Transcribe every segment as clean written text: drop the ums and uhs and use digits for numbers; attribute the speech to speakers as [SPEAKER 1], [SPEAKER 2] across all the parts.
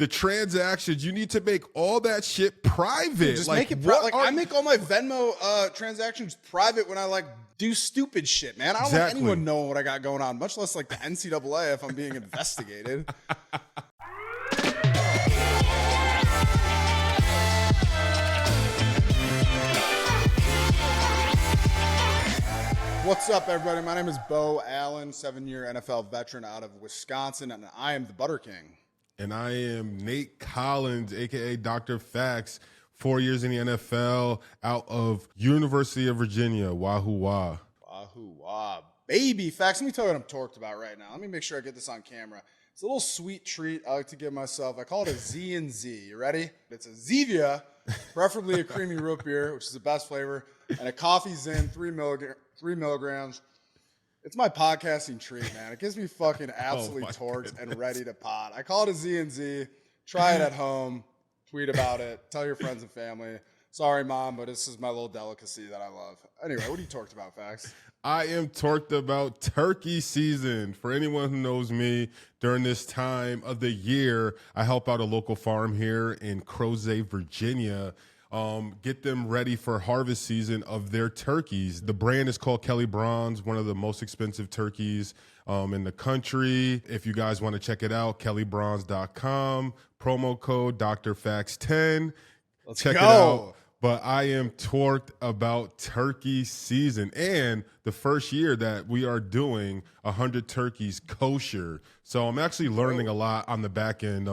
[SPEAKER 1] the transactions, you need to make all that shit private.
[SPEAKER 2] Just
[SPEAKER 1] like,
[SPEAKER 2] make it I make all my Venmo transactions private when I like do stupid shit, man. I don't want anyone knowing what I got going on, much less like the NCAA if I'm being investigated. What's up, everybody? My name is Beau Allen, 7-year NFL veteran out of Wisconsin, and I am the Butter King.
[SPEAKER 1] And I am Nate Collins, a.k.a. Dr. Fax, 4 years in the NFL, out of University of Virginia. Wahoo wah.
[SPEAKER 2] Wahoo wah. Baby Fax, let me tell you what I'm torqued about right now. Let me make sure I get this on camera. It's a little sweet treat I like to give myself. I call it a Z and Z. You ready? It's a Zevia, preferably a creamy root beer, which is the best flavor, and a coffee Zen, 3 milligrams. It's my podcasting treat, man. It gets me fucking absolutely torqued and ready to pod. I call it a Z and Z. Try it at home. Tweet about it. Tell your friends and family. Sorry, Mom, but this is my little delicacy that I love. Anyway, what are you torqued about, Fax?
[SPEAKER 1] I am torqued about turkey season. For anyone who knows me, during this time of the year, I help out a local farm here in Crozet, Virginia. Get them ready for harvest season of their turkeys. The brand is called Kelly Bronze, one of the most expensive turkeys in the country. If you guys want to check it out, kellybronze.com, promo code DrFax10. Check it out. But I am torqued about turkey season and the first year that we are doing 100 turkeys kosher. So I'm actually learning a lot on the back end,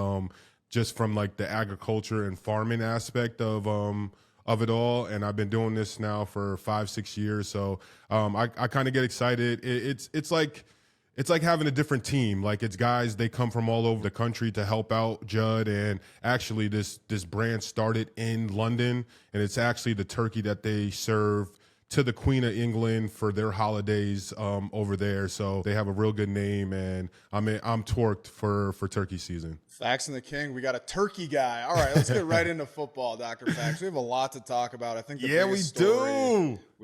[SPEAKER 1] just from like the agriculture and farming aspect of it all. And I've been doing this now for 5-6 years. So I kind of get excited. It's like having a different team. Like, it's guys, they come from all over the country to help out Judd. And actually this brand started in London, and it's actually the turkey that they serve to the Queen of England for their holidays over there. So they have a real good name, and I'm torqued for turkey season.
[SPEAKER 2] Fax and the King, we got a turkey guy. All right, let's get right into football, Dr. Fax. We have a lot to talk about. I think we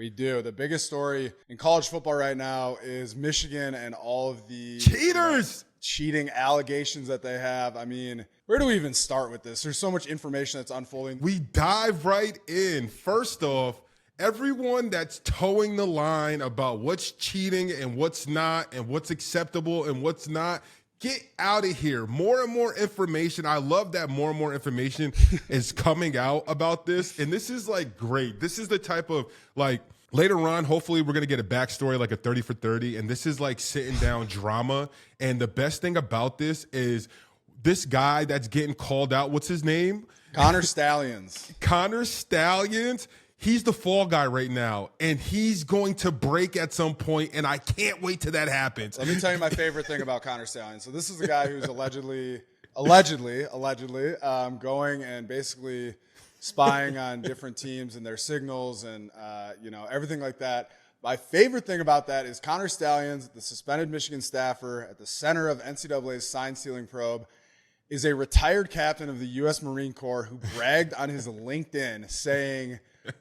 [SPEAKER 2] do. The biggest story in college football right now is Michigan and all of the
[SPEAKER 1] cheaters,
[SPEAKER 2] cheating allegations that they have. I mean, where do we even start with this? There's so much information that's unfolding.
[SPEAKER 1] We dive right in. First off, everyone that's towing the line about what's cheating and what's not and what's acceptable and what's not, get out of here. More and more information. I love that more and more information is coming out about this. And this is like great. This is the type of like later on, hopefully we're going to get a backstory like a 30 for 30. And this is like sitting down drama. And the best thing about this is this guy that's getting called out. What's his name?
[SPEAKER 2] Connor Stalions.
[SPEAKER 1] Connor Stalions. He's the fall guy right now, and he's going to break at some point, and I can't wait till that happens.
[SPEAKER 2] Let me tell you my favorite thing about Connor Stalions. So this is the guy who's allegedly going and basically spying on different teams and their signals and everything like that. My favorite thing about that is Connor Stalions, the suspended Michigan staffer at the center of NCAA's sign-stealing probe, is a retired captain of the U.S. Marine Corps who bragged on his LinkedIn saying,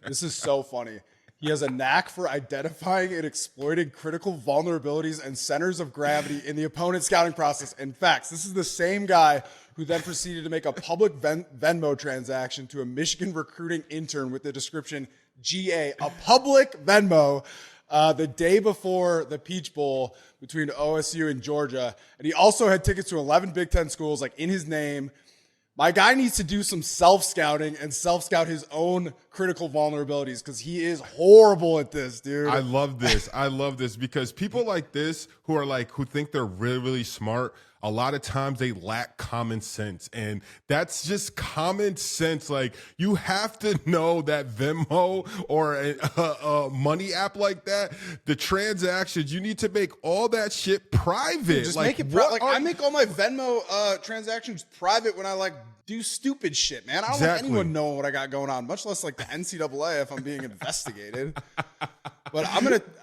[SPEAKER 2] this is so funny, he has a knack for identifying and exploiting critical vulnerabilities and centers of gravity in the opponent's scouting process. In fact, this is the same guy who then proceeded to make a public Venmo transaction to a Michigan recruiting intern with the description GA, a public Venmo, the day before the Peach Bowl between OSU and Georgia. And he also had tickets to 11 Big Ten schools, like, in his name. My guy needs to do some self-scouting and self-scout his own critical vulnerabilities because he is horrible at this, dude.
[SPEAKER 1] I love this. I love this because people like this who think they're really, really smart, a lot of times they lack common sense. And that's just common sense. Like, you have to know that Venmo or a money app like that, the transactions, you need to make all that shit private.
[SPEAKER 2] Just make it private. I make all my Venmo transactions private when I like do stupid shit, man. I don't want anyone knowing what I got going on, much less like the NCAA if I'm being investigated. But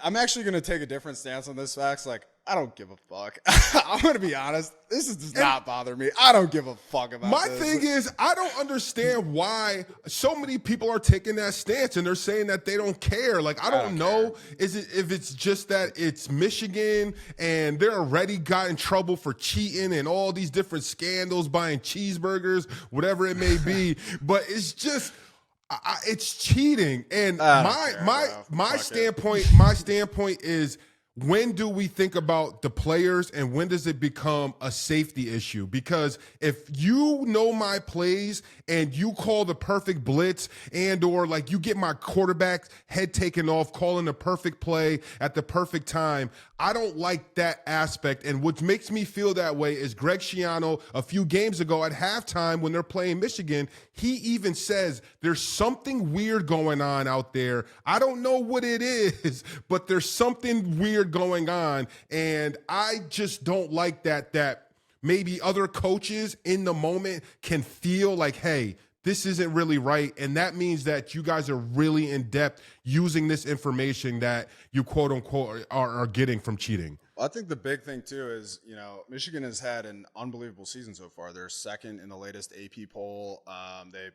[SPEAKER 2] I'm actually gonna take a different stance on this, Fax. Like, I don't give a fuck. I'm going to be honest. This does not bother me. I don't give a fuck about
[SPEAKER 1] my
[SPEAKER 2] this.
[SPEAKER 1] thing is, I don't understand why so many people are taking that stance and they're saying that they don't care. Like, I don't know if it's just that it's Michigan and they're already got in trouble for cheating and all these different scandals, buying cheeseburgers, whatever it may be. But it's just... it's cheating, and my standpoint is, when do we think about the players and when does it become a safety issue? Because if you know my plays and you call the perfect blitz and or like you get my quarterback's head taken off calling the perfect play at the perfect time, I don't like that aspect. And what makes me feel that way is Greg Schiano a few games ago at halftime when they're playing Michigan, he even says there's something weird going on out there. I don't know what it is, but there's something weird going on. And I just don't like that maybe other coaches in the moment can feel like, hey, this isn't really right. And that means that you guys are really in depth using this information that you quote unquote are getting from cheating.
[SPEAKER 2] Well, I think the big thing too is, Michigan has had an unbelievable season so far. They're second in the latest AP poll. They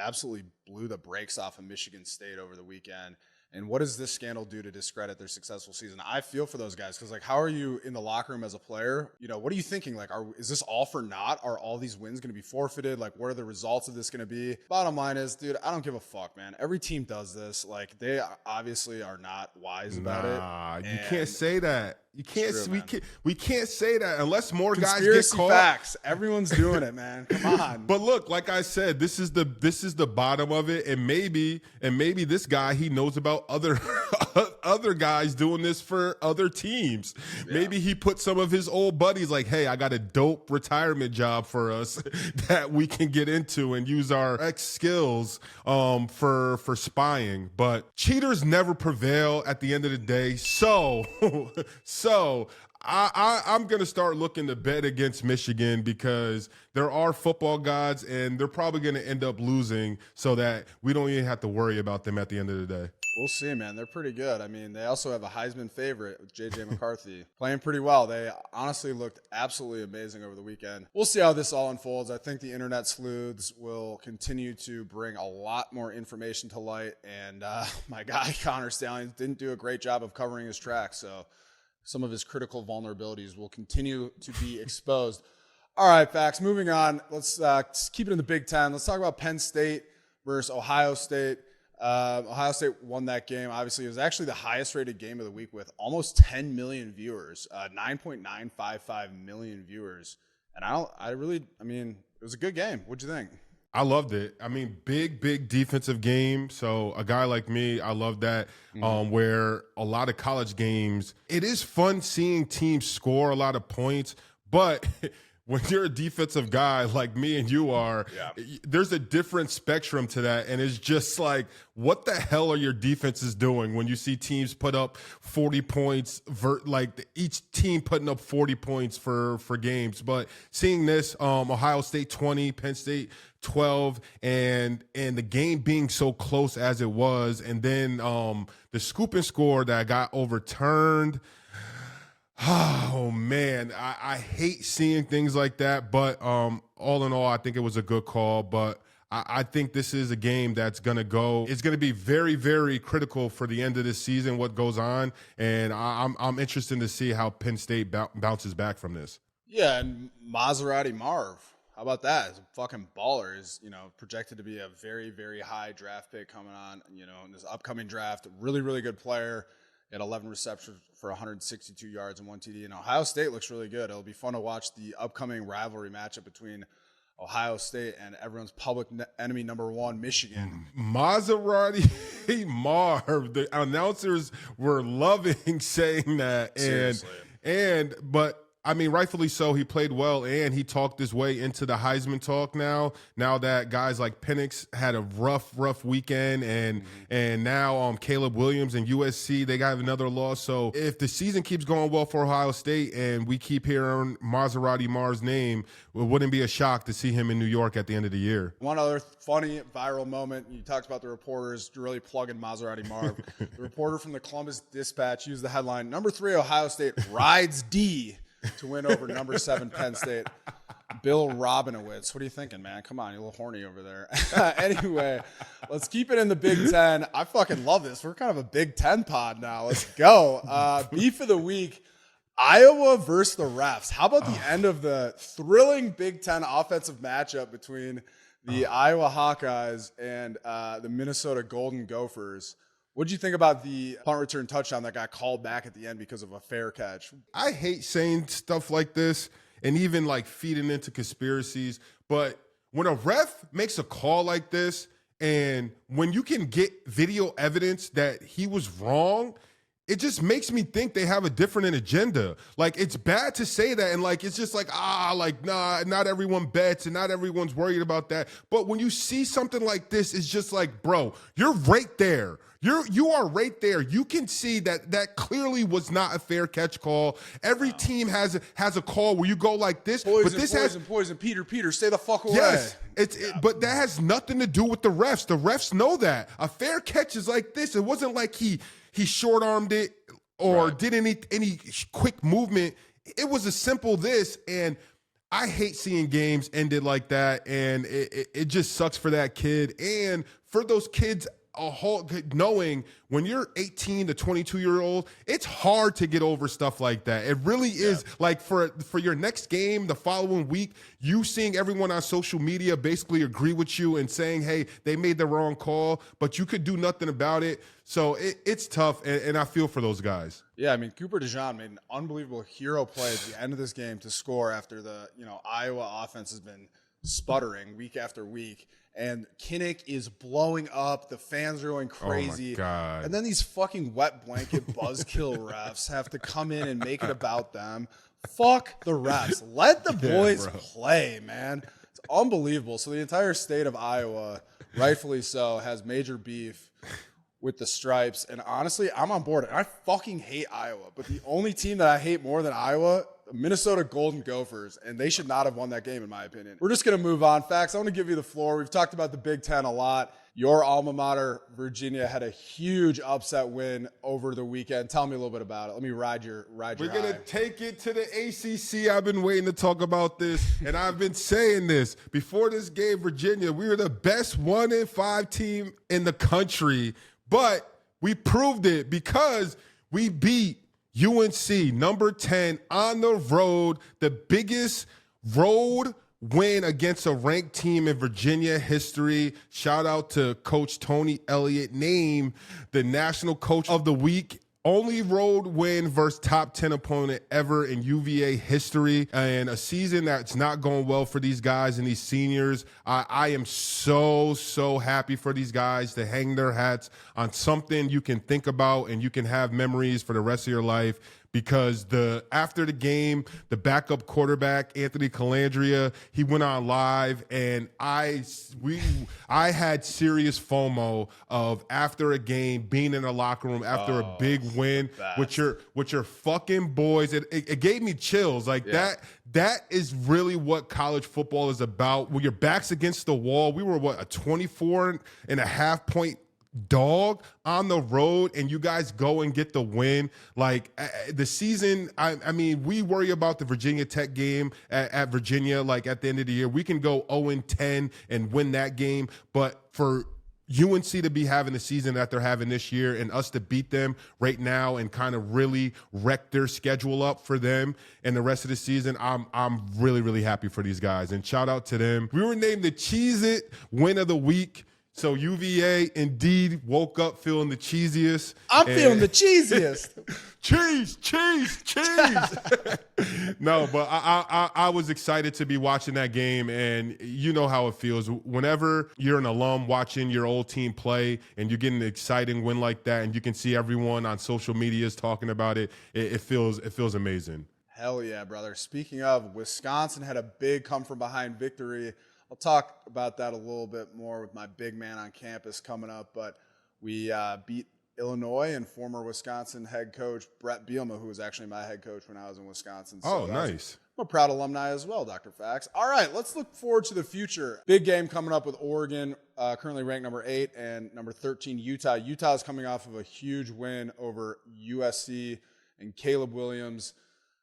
[SPEAKER 2] absolutely blew the brakes off of Michigan State over the weekend. And what does this scandal do to discredit their successful season? I feel for those guys because, like, how are you in the locker room as a player? What are you thinking? Like, is this all for naught? Are all these wins going to be forfeited? Like, what are the results of this going to be? Bottom line is, dude, I don't give a fuck, man. Every team does this. Like, they obviously are not wise about it.
[SPEAKER 1] You can't say that. You can't.
[SPEAKER 2] True,
[SPEAKER 1] we can't say that unless more
[SPEAKER 2] Conspiracy
[SPEAKER 1] guys get caught.
[SPEAKER 2] Facts. Everyone's doing it, man. Come on.
[SPEAKER 1] But look, like I said, this is the bottom of it, and maybe this guy, he knows about other guys doing this for other teams. Yeah. Maybe he put some of his old buddies like, hey, I got a dope retirement job for us that we can get into and use our X skills for spying. But cheaters never prevail at the end of the day. So I'm going to start looking to bet against Michigan because there are football gods and they're probably going to end up losing so that we don't even have to worry about them at the end of the day.
[SPEAKER 2] We'll see, man. They're pretty good. I mean, they also have a Heisman favorite with J.J. McCarthy playing pretty well. They honestly looked absolutely amazing over the weekend. We'll see how this all unfolds. I think the internet sleuths will continue to bring a lot more information to light. And my guy, Connor Stallions, didn't do a great job of covering his tracks. So some of his critical vulnerabilities will continue to be exposed. All right, Fax, moving on. Let's keep it in the Big Ten. Let's talk about Penn State versus Ohio State. Ohio State won that game. Obviously, it was actually the highest rated game of the week with almost 10 million viewers, 9.955 million viewers. And it was a good game. What'd you think?
[SPEAKER 1] I loved it. I mean, big defensive game. So a guy like me, I love that. Where a lot of college games, it is fun seeing teams score a lot of points, but when you're a defensive guy like me and you are, there's a different spectrum to that. And it's just like, what the hell are your defenses doing when you see teams put up 40 points, like each team putting up 40 points for games. But seeing this, Ohio State 20, Penn State 12, and the game being so close as it was, and then the scoop and score that got overturned. Oh, man, I hate seeing things like that. But all in all, I think it was a good call. But I think this is a game that's going to go – it's going to be very, very critical for the end of this season, what goes on. And I'm interested to see how Penn State bounces back from this. Yeah,
[SPEAKER 2] and Maserati Marv. How about that? He's a fucking baller. Is projected to be a very, very high draft pick coming on, in this upcoming draft. Really, really good player. He had 11 receptions for 162 yards and 1 TD. And Ohio State looks really good. It'll be fun to watch the upcoming rivalry matchup between Ohio State and everyone's public enemy number one, Michigan.
[SPEAKER 1] Maserati Marv. The announcers were loving saying that.
[SPEAKER 2] Seriously.
[SPEAKER 1] But I mean, rightfully so. He played well, and he talked his way into the Heisman talk now. Now that guys like Penix had a rough weekend, and now Caleb Williams and USC, they got another loss. So if the season keeps going well for Ohio State and we keep hearing Maserati Mar's name, it wouldn't be a shock to see him in New York at the end of the year.
[SPEAKER 2] One other funny viral moment, you talked about the reporters really plugging Maserati Marv. The reporter from the Columbus Dispatch used the headline, "Number 3 Ohio State rides D to win over number 7 Penn State." Bill Robinowitz. What are you thinking, man? Come on, you're a little horny over there. Anyway, let's keep it in the Big Ten. I fucking love this. We're kind of a Big Ten pod now. Let's go. Beef of the week, Iowa versus the refs. How about the end of the thrilling Big Ten offensive matchup between the Iowa Hawkeyes and the Minnesota Golden Gophers? What did you think about the punt return touchdown that got called back at the end because of a fair catch?
[SPEAKER 1] I hate saying stuff like this and even like feeding into conspiracies, but when a ref makes a call like this and when you can get video evidence that he was wrong, it just makes me think they have a different agenda. Like, it's bad to say that, and like, it's just like, nah, not everyone bets and not everyone's worried about that. But when you see something like this, it's just like, bro, you're right there. You are right there. You can see that clearly was not a fair catch call. Every team has a call where you go like this,
[SPEAKER 2] Poison,
[SPEAKER 1] but this
[SPEAKER 2] poison. Peter, stay the fuck away.
[SPEAKER 1] Yes, but that has nothing to do with the refs. The refs know that a fair catch is like this. It wasn't like he short-armed it or did any quick movement. It was a simple this, and I hate seeing games ended like that, and it just sucks for that kid and for those kids. Knowing when you're 18 to 22-year-old, it's hard to get over stuff like that. It really is. Like for your next game the following week, you seeing everyone on social media basically agree with you and saying, hey, they made the wrong call, but you could do nothing about it. So it's tough, and I feel for those guys.
[SPEAKER 2] Yeah, I mean, Cooper DeJean made an unbelievable hero play at the end of this game to score after the Iowa offense has been sputtering week after week. And Kinnick is blowing up. The fans are going crazy.
[SPEAKER 1] Oh my God.
[SPEAKER 2] And then these fucking wet blanket buzzkill refs have to come in and make it about them. Fuck the refs. Let the boys play, man. It's unbelievable. So the entire state of Iowa, rightfully so, has major beef with the Stripes. And honestly, I'm on board. I fucking hate Iowa. But the only team that I hate more than Iowa, Minnesota Golden Gophers, and they should not have won that game, in my opinion. We're just going to move on. Fax, I want to give you the floor. We've talked about the Big Ten a lot. Your alma mater, Virginia, had a huge upset win over the weekend. Tell me a little bit about it. Let me ride your
[SPEAKER 1] We're going to take it to the ACC. I've been waiting to talk about this, and I've been saying this. Before this game, Virginia, we were the best 1-5 team in the country, but we proved it because we beat UNC, number 10, on the road, the biggest road win against a ranked team in Virginia history. Shout out to Coach Tony Elliott, named the National Coach of the Week. Only road win versus top 10 opponent ever in UVA history, and a season that's not going well for these guys and these seniors. I am so happy for these guys to hang their hats on something you can think about and you can have memories for the rest of your life. Because after the game, the backup quarterback, Anthony Calandria, he went on live, and I had serious FOMO of after a game being in a locker room after a big win with your fucking boys. It gave me chills. Like that is really what college football is about. When your back's against the wall, we were a 24.5 point dog on the road, and you guys go and get the win. Like the season, I mean, we worry about the Virginia Tech game at Virginia. Like at the end of the year, we can go 0-10 and win that game, but for UNC to be having the season that they're having this year and us to beat them right now and kind of really wreck their schedule up for them and the rest of the season, I'm really happy for these guys, and shout out to them. We were named the Cheez-It Win of the Week. So UVA indeed woke up feeling the cheesiest.
[SPEAKER 2] I'm feeling the cheesiest.
[SPEAKER 1] Cheese. No, but I was excited to be watching that game, and you know how it feels. Whenever you're an alum watching your old team play and you're getting an exciting win like that, and you can see everyone on social media is talking about it, it feels amazing.
[SPEAKER 2] Hell yeah, brother. Speaking of, Wisconsin had a big come-from-behind victory. I'll talk about that a little bit more with my big man on campus coming up, but we beat Illinois and former Wisconsin head coach Brett Bielema, who was actually my head coach when I was in Wisconsin.
[SPEAKER 1] So nice.
[SPEAKER 2] I'm a proud alumni as well, Dr. Fax. All right, let's look forward to the future. Big game coming up with Oregon, currently ranked number 8, and number 13, Utah. Utah is coming off of a huge win over USC and Caleb Williams.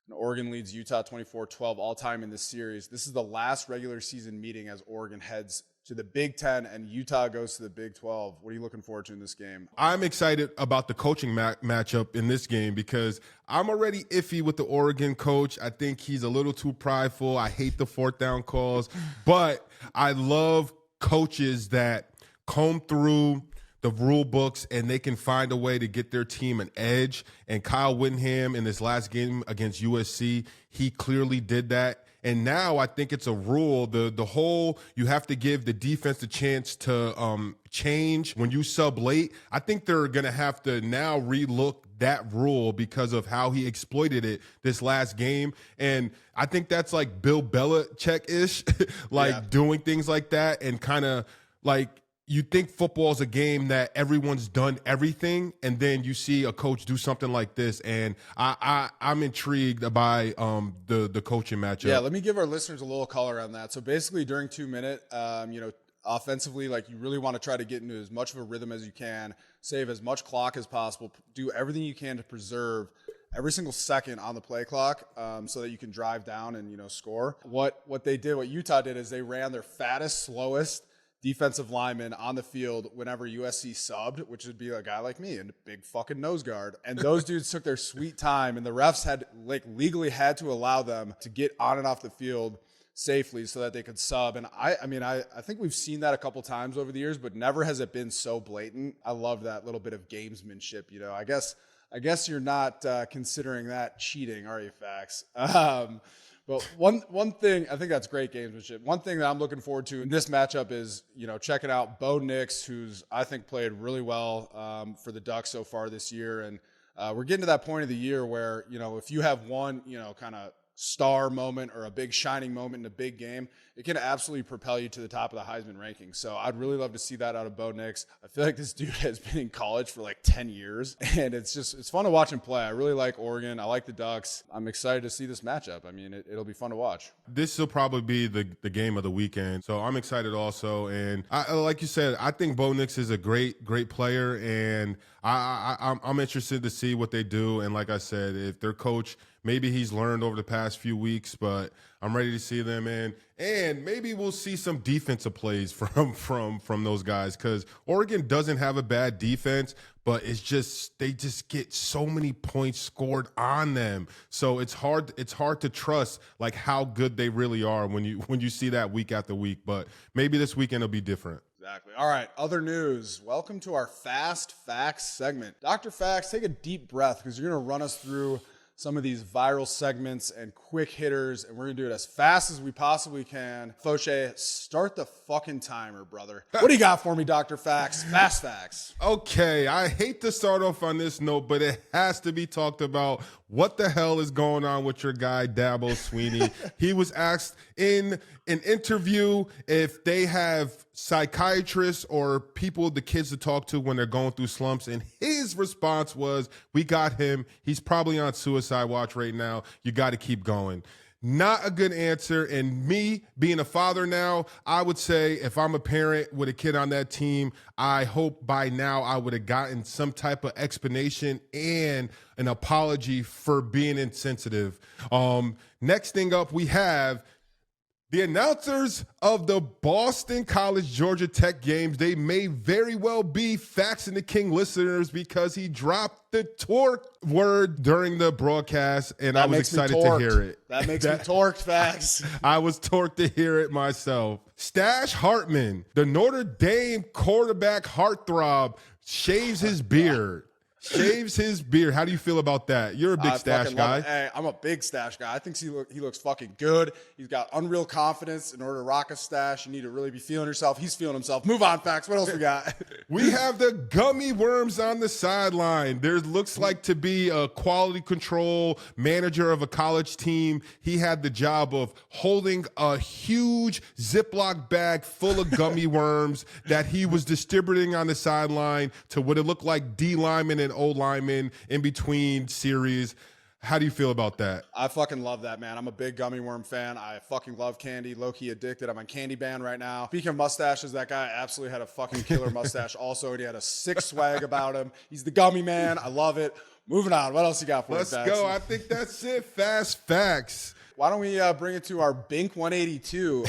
[SPEAKER 2] And Oregon leads Utah 24-12 all-time in this series. This is the last regular season meeting as Oregon heads to the Big Ten and Utah goes to the Big 12. What are you looking forward to in this game?
[SPEAKER 1] I'm excited about the coaching matchup in this game because I'm already iffy with the Oregon coach. I think he's a little too prideful. I hate the 4th down calls, but I love coaches that comb through the rule books and they can find a way to get their team an edge. And Kyle Whittingham in this last game against USC, he clearly did that. And now I think it's a rule. The whole you have to give the defense a chance to change when you sub late. I think they're going to have to now relook that rule because of how he exploited it this last game. And I think that's like Bill Belichick-ish, doing things like that and kind of like you think football is a game that everyone's done everything, and then you see a coach do something like this, and I'm intrigued by the coaching matchup.
[SPEAKER 2] Yeah, let me give our listeners a little color on that. So basically, during 2 minute, offensively, like you really want to try to get into as much of a rhythm as you can, save as much clock as possible, do everything you can to preserve every single second on the play clock so that you can drive down and score. What Utah did is they ran their fattest, slowest defensive lineman on the field whenever USC subbed, which would be a guy like me and a big fucking nose guard. And those dudes took their sweet time, and the refs had legally had to allow them to get on and off the field safely so that they could sub. And I think we've seen that a couple times over the years, but never has it been so blatant. I love that little bit of gamesmanship. I guess you're not considering that cheating, are you, Fax? But one thing, I think that's great gamesmanship. One thing that I'm looking forward to in this matchup is, checking out Bo Nix, who's I think played really well for the Ducks so far this year. And we're getting to that point of the year where, if you have one, kind of star moment or a big shining moment in a big game, it can absolutely propel you to the top of the Heisman rankings. So I'd really love to see that out of Bo Nix. I feel like this dude has been in college for 10 years, and it's fun to watch him play. I really like Oregon. I like the Ducks. I'm excited to see this matchup. I mean, it'll be fun to watch.
[SPEAKER 1] This will probably be the game of the weekend, so I'm excited also. And like you said, I think Bo Nix is a great player, and I'm interested to see what they do. And like I said, if their coach, maybe he's learned over the past few weeks, but I'm ready to see them in. And maybe we'll see some defensive plays from those guys, because Oregon doesn't have a bad defense, but they just get so many points scored on them. So it's hard to trust how good they really are when you see that week after week. But maybe this weekend will be different.
[SPEAKER 2] Exactly. All right, other news. Welcome to our Fast Fax segment. Dr. Fax, take a deep breath because you're going to run us through some of these viral segments and quick hitters, and we're going to do it as fast as we possibly can. Fauché, start the fucking timer, brother. What do you got for me, Dr. Fax? Fast Fax.
[SPEAKER 1] Okay, I hate to start off on this note, but it has to be talked about. What the hell is going on with your guy, Dabo Swinney? He was asked in an interview if they have psychiatrists or people, the kids to talk to when they're going through slumps, and his response was, "We got him. He's probably on suicide watch right now. You got to keep going." Not a good answer. And me being a father now, I would say if I'm a parent with a kid on that team, I hope by now I would have gotten some type of explanation and an apology for being insensitive. Next thing up, we have the announcers of the Boston College Georgia Tech games. They may very well be Fax and The King listeners because he dropped the torque word during the broadcast, and I was excited to hear it.
[SPEAKER 2] That makes me torqued, Fax.
[SPEAKER 1] I was torqued to hear it myself. Stache Hartman, the Notre Dame quarterback heartthrob, shaves his beard. shaves his beard. How do you feel about that? You're a big Stache guy.
[SPEAKER 2] Hey, I'm a big Stache guy. I think he looks fucking good. He's got unreal confidence. In order to rock a stash, you need to really be feeling yourself. He's feeling himself. Move on, Fax. What else we got?
[SPEAKER 1] We have the Gummy Worms on the sideline. There looks like to be a quality control manager of a college team. He had the job of holding a huge Ziploc bag full of gummy worms that he was distributing on the sideline to what it looked like D linemen and O linemen in between series. How do you feel about that?
[SPEAKER 2] I fucking love that, man. I'm a big gummy worm fan. I fucking love candy. Low-key addicted. I'm on candy band right now. Speaking of mustaches, that guy absolutely had a fucking killer mustache also, and he had a sick swag about him. He's the gummy man. I love it. Moving on. What else you got for us,
[SPEAKER 1] Let's go. I think that's it. Fast Fax.
[SPEAKER 2] Why don't we bring it to our Bink 182?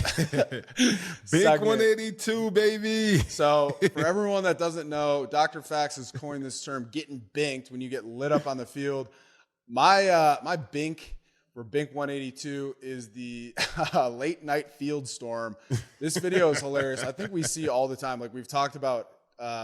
[SPEAKER 1] Bink 182, baby.
[SPEAKER 2] So for everyone that doesn't know, Dr. Fax has coined this term, getting binked, when you get lit up on the field. My Bink for Bink 182 is the late night field storm. This video is hilarious. I think we see all the time. Like we've talked about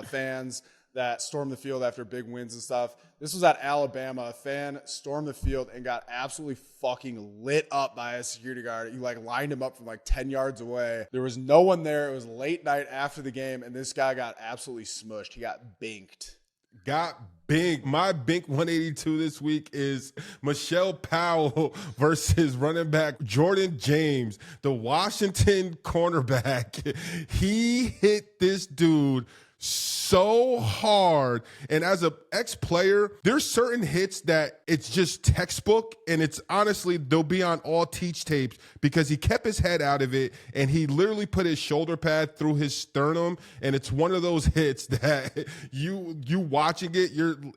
[SPEAKER 2] fans that storm the field after big wins and stuff. This was at Alabama. A fan stormed the field and got absolutely fucking lit up by a security guard. You like lined him up from like 10 yards away. There was no one there. It was late night after the game, and this guy got absolutely smushed. He got binked.
[SPEAKER 1] Got Bink. My Bink 182 this week is Michelle Powell versus running back Jordan James, the Washington cornerback. He hit this dude so hard. And as an ex-player, there's certain hits that it's just textbook, and it's honestly, they'll be on all teach tapes because he kept his head out of it and he literally put his shoulder pad through his sternum. And it's one of those hits that you watching it,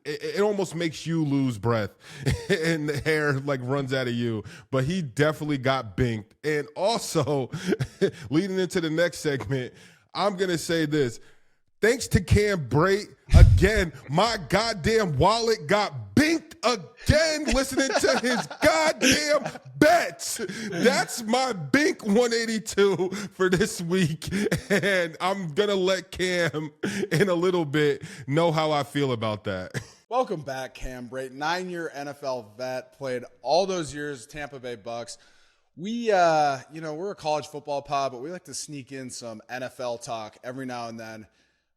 [SPEAKER 1] it almost makes you lose breath and the hair like runs out of you. But he definitely got binked. And also, leading into the next segment, I'm going to say this. Thanks to Cam Brate, again, my goddamn wallet got binked again listening to his goddamn bets. That's my Bink 182 for this week. And I'm going to let Cam in a little bit know how I feel about that.
[SPEAKER 2] Welcome back, Cam Brate. 9-year NFL vet, played all those years, Tampa Bay Bucks. We, we're a college football pod, but we like to sneak in some NFL talk every now and then.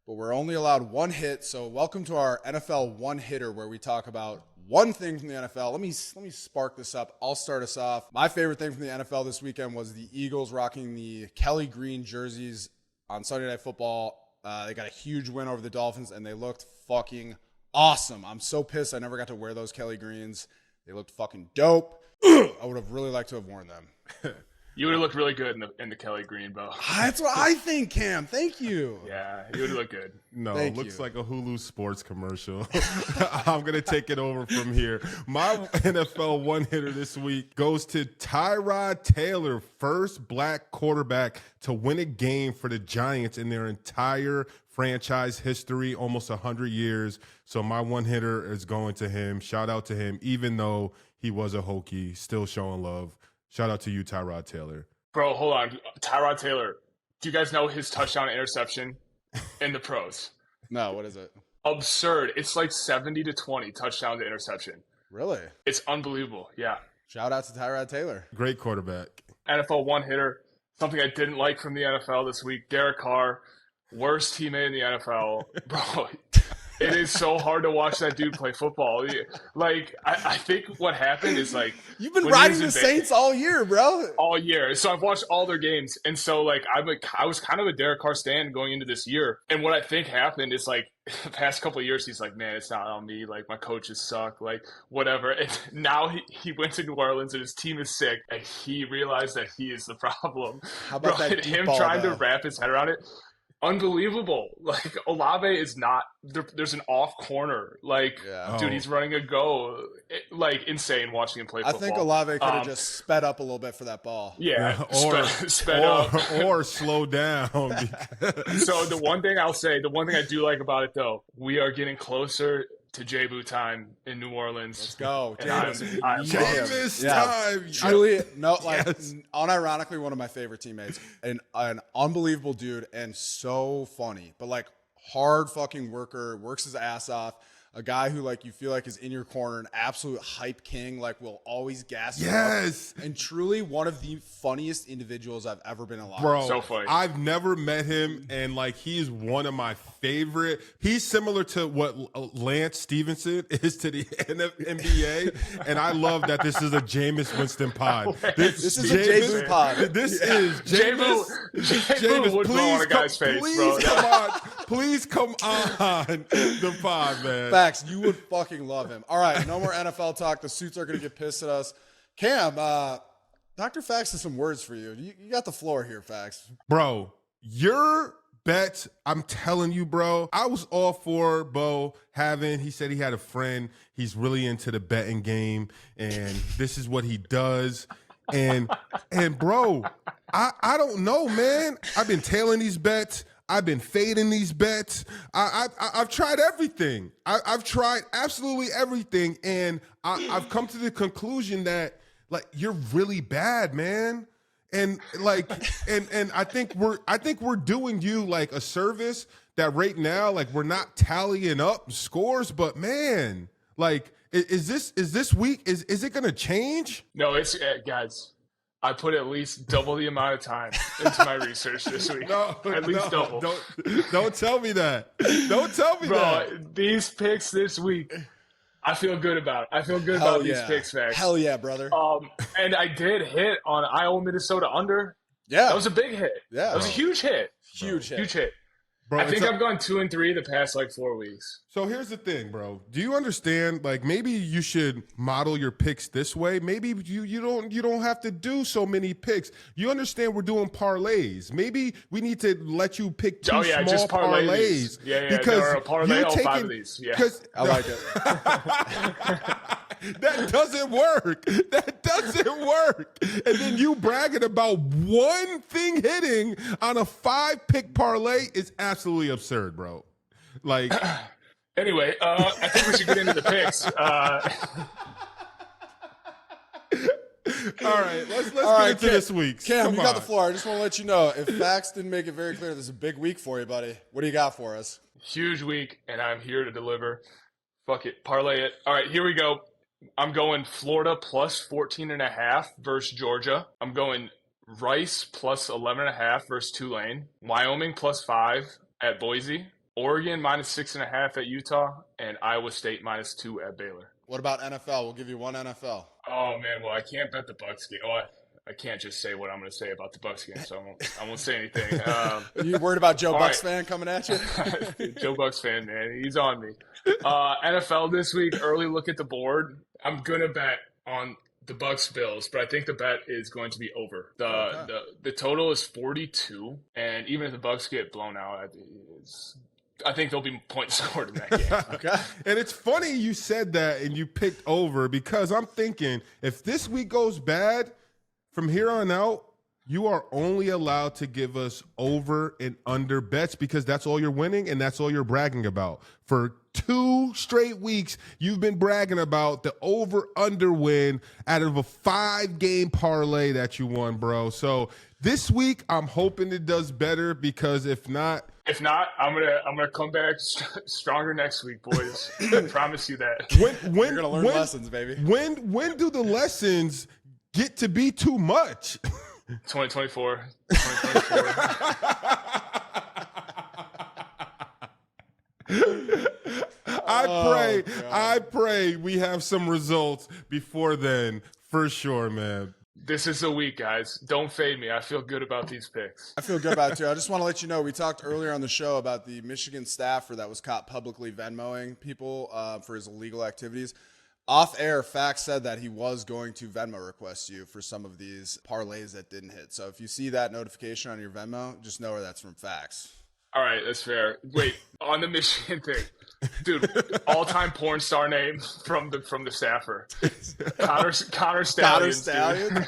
[SPEAKER 2] But we're only allowed one hit, so welcome to our NFL one hitter, where we talk about one thing from the NFL. Let me spark this up. I'll start us off. My favorite thing from the NFL this weekend was the Eagles rocking the Kelly green jerseys on Sunday Night Football. They got a huge win over the Dolphins, and they looked fucking awesome. I'm so pissed I never got to wear those Kelly greens. They looked fucking dope. I would have really liked to have worn them.
[SPEAKER 3] You would have looked really good in the Kelly green, Beau.
[SPEAKER 2] That's what I think, Cam. Thank you.
[SPEAKER 3] Yeah, you would have looked good.
[SPEAKER 1] No, it looks like a Hulu Sports commercial. I'm going to take it over from here. My NFL one-hitter this week goes to Tyrod Taylor, first black quarterback to win a game for the Giants in their entire franchise history, almost 100 years. So my one-hitter is going to him. Shout out to him, even though he was a Hokie, still showing love. Shout out to you, Tyrod Taylor.
[SPEAKER 3] Bro, hold on. Tyrod Taylor, do you guys know his touchdown interception in the pros?
[SPEAKER 2] No, what is it?
[SPEAKER 3] Absurd. It's like 70-20 touchdown to interception.
[SPEAKER 2] Really?
[SPEAKER 3] It's unbelievable. Yeah.
[SPEAKER 2] Shout out to Tyrod Taylor.
[SPEAKER 1] Great quarterback.
[SPEAKER 3] NFL one hitter. Something I didn't like from the NFL this week. Derek Carr, worst teammate in the NFL. Bro, it is so hard to watch that dude play football. Like, I think what happened is, like,
[SPEAKER 2] you've been riding the Saints all year, bro.
[SPEAKER 3] All year. So I've watched all their games. And so, like, I was kind of a Derek Carr stan going into this year. And what I think happened is, like, the past couple of years, he's like, man, it's not on me. Like, my coaches suck. Like, whatever. And now he went to New Orleans and his team is sick. And he realized that he is the problem.
[SPEAKER 2] How about that deep
[SPEAKER 3] him
[SPEAKER 2] ball,
[SPEAKER 3] trying
[SPEAKER 2] though?
[SPEAKER 3] to wrap his head around it? Unbelievable. Like, Olave is not there's an off corner. Like, dude, he's running a go. Like, insane watching him play football.
[SPEAKER 2] I think Olave could have just sped up a little bit for that ball.
[SPEAKER 3] Yeah,
[SPEAKER 1] sped up. Or slow down.
[SPEAKER 3] So the one thing I do like about it, though, we are getting closer to J-Boo time in New Orleans.
[SPEAKER 2] Let's go.
[SPEAKER 1] Jameis time.
[SPEAKER 2] Truly, unironically, one of my favorite teammates. An unbelievable dude and so funny. But, like, hard fucking worker, works his ass off. a guy who like you feel like is in your corner, an absolute hype king, like will always gas you
[SPEAKER 1] Yes.
[SPEAKER 2] up, and truly one of the funniest individuals I've ever been alive.
[SPEAKER 1] Bro,
[SPEAKER 3] So funny.
[SPEAKER 1] I've never met him, and like he is one of my favorite. He's similar to what Lance Stevenson is to the NBA, and I love that this is a Jameis Winston pod.
[SPEAKER 2] This is a J-Boo pod.
[SPEAKER 1] This is Jameis.
[SPEAKER 3] Jameis would blow on a guy's face, bro.
[SPEAKER 1] Please come on the pod, man.
[SPEAKER 2] Fax, you would fucking love him. All right, no more NFL talk. The suits are going to get pissed at us. Cam, Dr. Fax has some words for you. You got the floor here, Fax.
[SPEAKER 1] Bro, your bet, I'm telling you, bro, I was all for Beau he said he had a friend. He's really into the betting game, and this is what he does. And bro, I don't know, man. I've been tailing these bets. I've been fading these bets. I've tried everything. I've tried absolutely everything, and I've come to the conclusion that like you're really bad, man. And like, and I think we're doing you like a service that right now, like we're not tallying up scores, but man, like, is this week? Is it gonna change?
[SPEAKER 3] No, it's guys. I put at least double the amount of time into my research this week. At least double.
[SPEAKER 1] Don't tell me that. Don't tell me that.
[SPEAKER 3] Bro, these picks this week, I feel good about. I feel good about these picks, Fax.
[SPEAKER 2] Hell yeah, brother.
[SPEAKER 3] And I did hit on Iowa, Minnesota under.
[SPEAKER 2] Yeah.
[SPEAKER 3] That was a big hit.
[SPEAKER 2] Yeah.
[SPEAKER 3] That was a huge hit.
[SPEAKER 2] Huge hit.
[SPEAKER 3] Huge hit.
[SPEAKER 1] Bro,
[SPEAKER 3] I think I've gone 2-3 the past like 4 weeks.
[SPEAKER 1] So here's the thing, bro. Do you understand? Like maybe you should model your picks this way. Maybe you don't have to do so many picks. You understand we're doing parlays. Maybe we need to let you pick two small
[SPEAKER 3] just
[SPEAKER 1] parlays.
[SPEAKER 3] Yeah,
[SPEAKER 1] because
[SPEAKER 3] there are parlay all 5 of these. Yeah,
[SPEAKER 2] I like it.
[SPEAKER 1] That doesn't work. That doesn't work. And then you bragging about one thing hitting on a 5-pick parlay is absolutely absurd, bro. Like,
[SPEAKER 3] anyway, I think we should get into the picks.
[SPEAKER 1] All right, let's get into this week's.
[SPEAKER 2] Cam, you got the floor. I just want to let you know, if Fax didn't make it very clear, this is a big week for you, buddy. What do you got for us?
[SPEAKER 3] Huge week, and I'm here to deliver. Fuck it, parlay it. All right, here we go. I'm going Florida plus 14.5 versus Georgia. I'm going Rice plus 11.5 versus Tulane. Wyoming plus 5 at Boise. Oregon minus 6.5 at Utah. And Iowa State minus 2 at Baylor.
[SPEAKER 2] What about NFL? We'll give you one NFL.
[SPEAKER 3] Oh, man, well, I can't bet the Bucs game. Oh, I can't just say what I'm going to say about the Bucs game, so I won't say anything.
[SPEAKER 2] You worried about Joe Bucks fan coming at you?
[SPEAKER 3] Joe Bucks fan, man. He's on me. NFL this week, early look at the board. I'm going to bet on the Bucs Bills, but I think the bet is going to be over. The total is 42, and even if the Bucs get blown out, I think there'll be points scored in that game.
[SPEAKER 2] Okay.
[SPEAKER 1] And it's funny you said that and you picked over because I'm thinking if this week goes bad, from here on out, you are only allowed to give us over and under bets because that's all you're winning and that's all you're bragging about. For 2 straight weeks, you've been bragging about the over-under win out of a 5-game parlay that you won, bro. So this week, I'm hoping it does better because if not,
[SPEAKER 3] I'm gonna come back stronger next week, boys. I promise you that.
[SPEAKER 2] You're gonna learn lessons, baby.
[SPEAKER 1] When do the lessons get to be too much?
[SPEAKER 3] 2024.
[SPEAKER 1] I pray we have some results before then, for sure, man.
[SPEAKER 3] This is the week, guys. Don't fade me. I feel good about these picks.
[SPEAKER 2] I feel good about it, too. I just want to let you know, we talked earlier on the show about the Michigan staffer that was caught publicly Venmoing people for his illegal activities. Off air, Fax said that he was going to Venmo request you for some of these parlays that didn't hit. So if you see that notification on your Venmo, just know that's from Fax.
[SPEAKER 3] All right, that's fair. Wait, on the Michigan thing, dude, all-time porn star name from the staffer, Connor Stallion.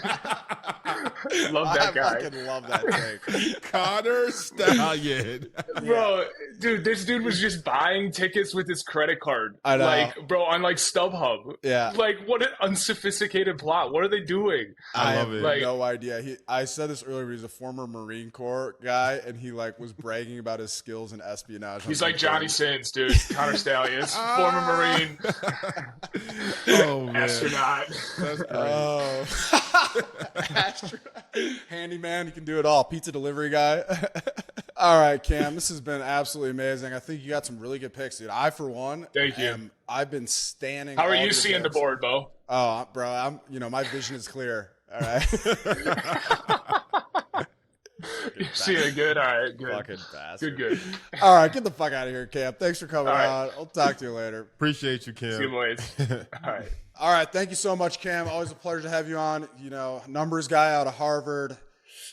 [SPEAKER 3] Love that guy.
[SPEAKER 2] I fucking love that take.
[SPEAKER 1] Connor Stallion,
[SPEAKER 3] bro. Dude, this dude was just buying tickets with his credit card.
[SPEAKER 2] I know.
[SPEAKER 3] Like, bro, on like StubHub.
[SPEAKER 2] Yeah.
[SPEAKER 3] Like, what an unsophisticated plot. What are they doing?
[SPEAKER 1] I love it.
[SPEAKER 2] Like, no idea. I said this earlier. He's a former Marine Corps guy, and he like was bragging about his skills in espionage.
[SPEAKER 3] He's like Johnny Sins, dude. Connor Stallions, former Marine,
[SPEAKER 1] Oh man,
[SPEAKER 3] astronaut.
[SPEAKER 1] that's great.
[SPEAKER 2] Oh, handyman, you can do it all. Pizza delivery guy. All right, Cam, this has been absolutely amazing. I think you got some really good picks, dude. I, for one,
[SPEAKER 3] Thank you.
[SPEAKER 2] I've been standing.
[SPEAKER 3] How are
[SPEAKER 2] all
[SPEAKER 3] you
[SPEAKER 2] your
[SPEAKER 3] seeing the
[SPEAKER 2] picks.
[SPEAKER 3] board, Beau?
[SPEAKER 2] Oh, bro, my vision is clear. All right.
[SPEAKER 3] You seeing it good? All right, good.
[SPEAKER 2] Fucking bastard.
[SPEAKER 3] Good.
[SPEAKER 2] All right, get the fuck out of here, Cam. Thanks for coming
[SPEAKER 3] All right.
[SPEAKER 2] on. I'll talk to you later.
[SPEAKER 1] Appreciate you, Kim.
[SPEAKER 3] See you boys. All right.
[SPEAKER 2] All right, thank you so much, Cam. Always a pleasure to have you on. You know, numbers guy out of Harvard.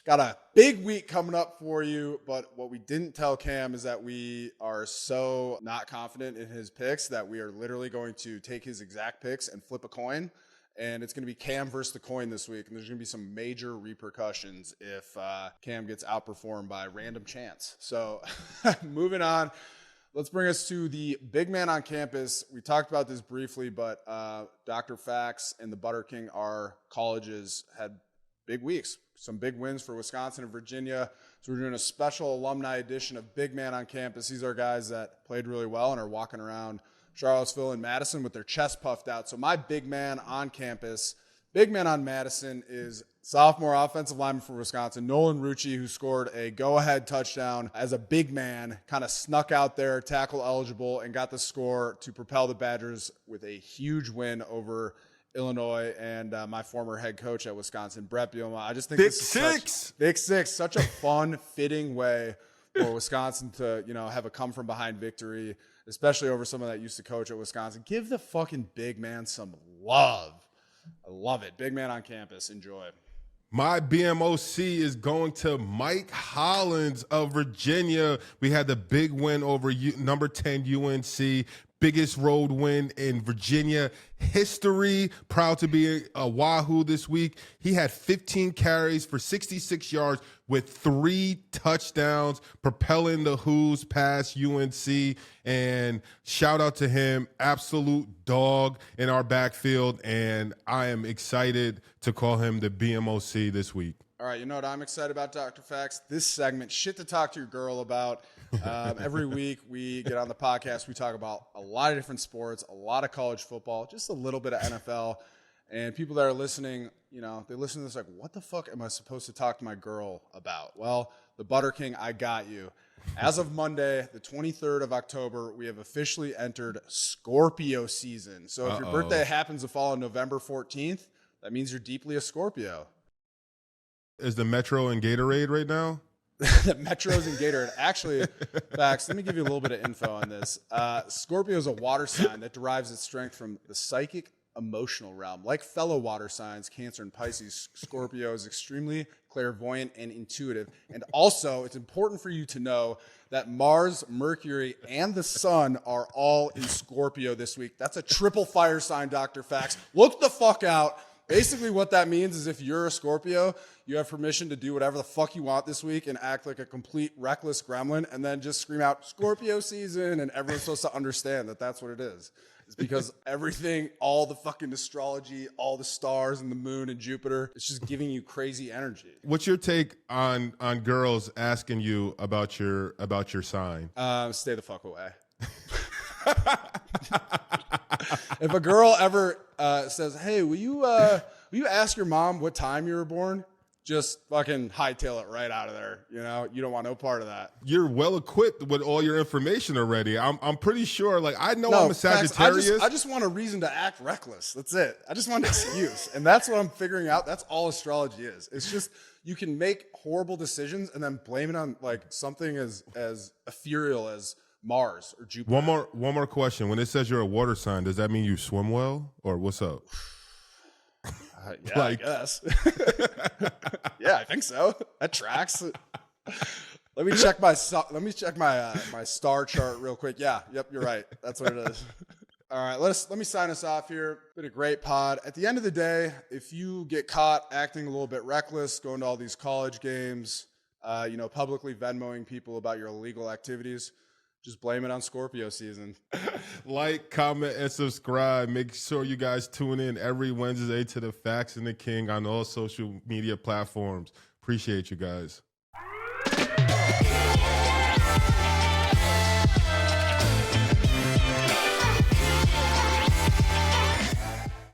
[SPEAKER 2] Got a big week coming up for you, but what we didn't tell Cam is that we are so not confident in his picks that we are literally going to take his exact picks and flip a coin, and it's going to be Cam versus the coin this week, and there's going to be some major repercussions if Cam gets outperformed by random chance. So moving on. Let's bring us to the big man on campus. We talked about this briefly, but Dr. Fax and the Butter King, our colleges, had big weeks. Some big wins for Wisconsin and Virginia. So we're doing a special alumni edition of Big Man on Campus. These are guys that played really well and are walking around Charlottesville and Madison with their chest puffed out. So my big man on campus, big man on Madison, is sophomore offensive lineman for Wisconsin, Nolan Rucci, who scored a go-ahead touchdown as a big man, kind of snuck out there, tackle eligible, and got the score to propel the Badgers with a huge win over Illinois and my former head coach at Wisconsin, Brett Bielema. I just think Big Six, such a fun, fitting way for Wisconsin to, have a come from behind victory, especially over someone that used to coach at Wisconsin. Give the fucking big man some love. I love it. Big man on campus. Enjoy.
[SPEAKER 1] My BMOC is going to Mike Hollins of Virginia. We had the big win over number 10 UNC. Biggest road win in Virginia history. Proud to be a Wahoo this week. He had 15 carries for 66 yards with 3 touchdowns, propelling the Who's past UNC. And shout out to him, absolute dog in our backfield. And I am excited to call him the BMOC this week.
[SPEAKER 2] All right, you know what I'm excited about, Dr. Fax? This segment, shit to talk to your girl about. Every week we get on the podcast, we talk about a lot of different sports, a lot of college football, just a little bit of NFL. And people that are listening, they listen to this like, what the fuck am I supposed to talk to my girl about? Well, the Butter King, I got you. As of Monday, the 23rd of October, we have officially entered Scorpio season. So if your birthday happens to fall on November 14th, that means you're deeply a Scorpio.
[SPEAKER 1] Is the Metro in Gatorade right now?
[SPEAKER 2] The Metros and Gatorade. Actually, Fax, let me give you a little bit of info on this. Scorpio is a water sign that derives its strength from the psychic emotional realm. Like fellow water signs, Cancer and Pisces, Scorpio is extremely clairvoyant and intuitive. And also, it's important for you to know that Mars, Mercury, and the Sun are all in Scorpio this week. That's a triple fire sign, Dr. Fax. Look the fuck out. Basically, what that means is if you're a Scorpio, you have permission to do whatever the fuck you want this week and act like a complete reckless gremlin and then just scream out Scorpio season, and everyone's supposed to understand that that's what it is. It's because everything, all the fucking astrology, all the stars and the moon and Jupiter, it's just giving you crazy energy.
[SPEAKER 1] What's your take on girls asking you about your sign?
[SPEAKER 2] Stay the fuck away. If a girl ever says, "Hey, will you ask your mom what time you were born?" Just fucking hightail it right out of there. You don't want no part of that.
[SPEAKER 1] You're well equipped with all your information already. I'm pretty sure. Like I'm a
[SPEAKER 2] Fax,
[SPEAKER 1] Sagittarius.
[SPEAKER 2] I just want a reason to act reckless. That's it. I just want an excuse, and that's what I'm figuring out. That's all astrology is. It's just you can make horrible decisions and then blame it on like something as ethereal as Mars or Jupiter.
[SPEAKER 1] One more question. When it says you're a water sign, does that mean you swim well, or what's up?
[SPEAKER 2] Yeah, I guess. Yeah, I think so. That tracks. Let me check my my star chart real quick. Yeah, yep, you're right. That's what it is. All right, let me sign us off here. Been a great pod. At the end of the day, if you get caught acting a little bit reckless, going to all these college games, publicly Venmoing people about your illegal activities, just blame it on Scorpio season.
[SPEAKER 1] Like, comment, and subscribe. Make sure you guys tune in every Wednesday to the Fax and the King on all social media platforms. Appreciate you guys.